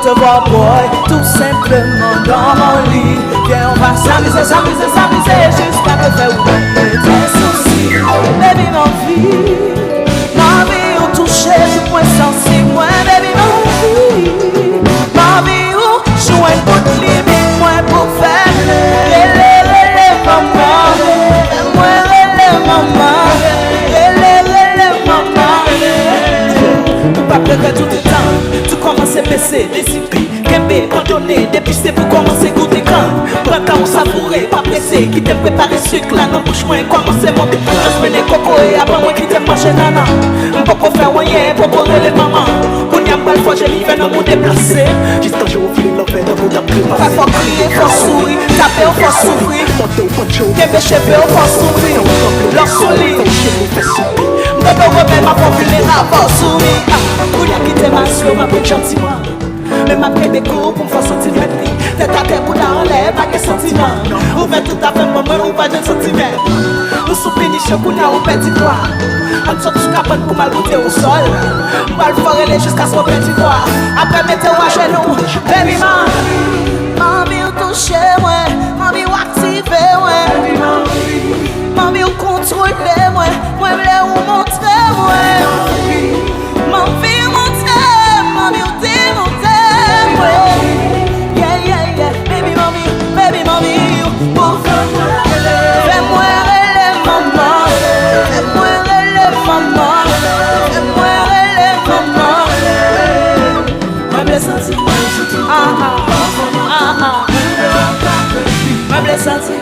te voir, boy, tout simplement dans mon lit. Viens, on va s'amuser, s'amuser, s'amuser jusqu'à te faire oublier tes soucis. Baby, ma vie, où toucher du point sensible, moi, baby, ma vie, où jouer une bout de limite, moi, pour faire maman, pas que tout est temps, tout commence à baisser, dissiper, qu'aimer, pardonner, dépister pour commencer à goûter quand. Prends temps on savourer, pas pressé, qui t'aime préparer sucre là dans bouche moi, commencer à monter, je les coco et après moi qui t'aime manger nana. Pas pour faire rien, pour boire les mamans. On y a pas le fois, j'ai fait dans mon déplacé. Juste un jour, vous voulez l'enfer dans mon d'après. Pas faut crier, faut sourire, taper, faut souffrir. Qu'aimer, cheveux, faut sourire. Leur sourire, m'donne remède, ma pauvre vulnérable, faut sourire. Vous y a quitté ma soeur, ma petite gentiment. Mais ma pris des coups pour me faire sentir ma vie. Tête à tête, pour la relève, pas de sentiment. Ou fait tout à fait moment, ou pas de sentiment. Nous soupir ni choc, ou n'a ou petit quoi. On saute sous capone pour mal goûter au sol. Mal forêler jusqu'à ce petit quoi. Après mettez-vous à genoux, baby man. Mami ou toucher moi, mami ou activer moi. Mami ou contrôler moi, moi m'lè ou montrer moi. Mami ou montrer, mami ou démontrer moi. Yeah, yeah, yeah, baby mami, pour fais-moi relève maman, fais-moi relève maman, fais-moi relève maman. Moi m'lè senti, moi m'lè senti,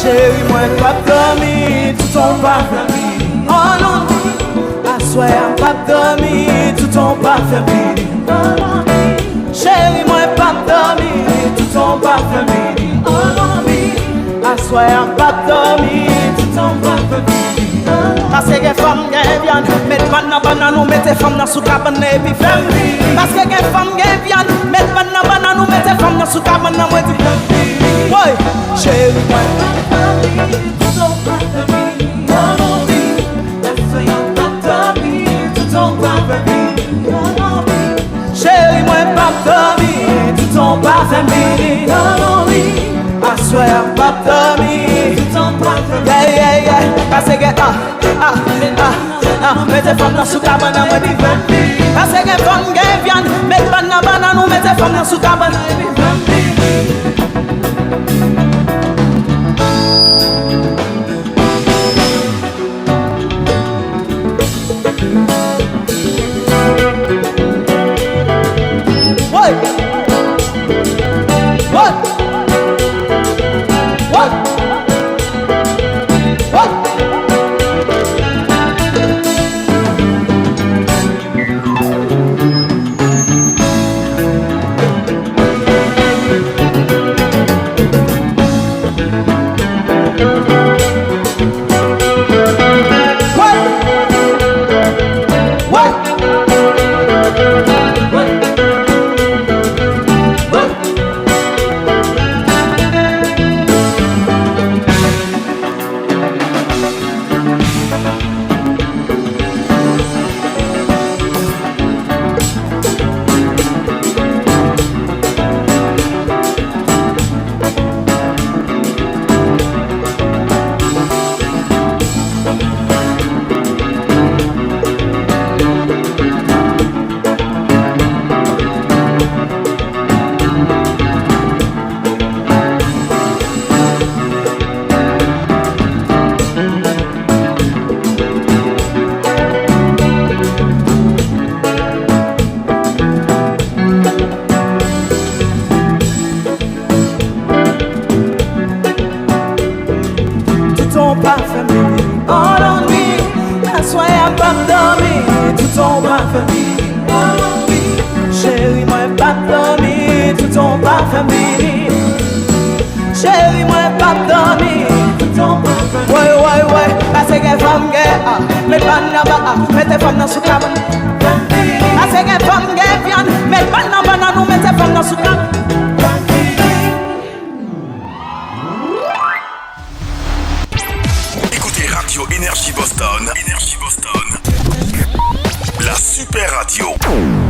chérie, moi pas dormi, tout ton pas fermé. Oh non, à soi pas dormi, tout ton pas fermé. Chérie, moi pas dormi, tout ton pas fermé. Oh non, à soi pas dormi, tout ton pas fermé. Parce que les femmes qui viennent, mettre banane, nous mettez femmes dans sous cabane et puis fermé. Parce que les femmes qui viennent, mettre banane, nous mettez femmes dans sous cabane et puis fermé. Ouais, chérie, moi. Chérie, moi pas dormi, tout ton pas fermé. Assoir pas dormi, tout ton pas fermé. Yeah, yeah, yeah. Parce que mettez femmes dans sous cabane, moi dit fermé. Parce que femmes qui viennent, mettez banane, nous mettez femmes dans sous cabane, moi dit fermé. pas dormi, tout ton pas famille. Chérie, moi pas dormi, tout ton pas famille. Ouais, parce que femme guerre, mais pas là-bas, mettez femme dans sous cabane. Parce que femme guerre viande, mais pas là-bas, nous mettez femme dans sous cabane. Écoutez Radio Énergie Boston. Énergie Boston. La super radio.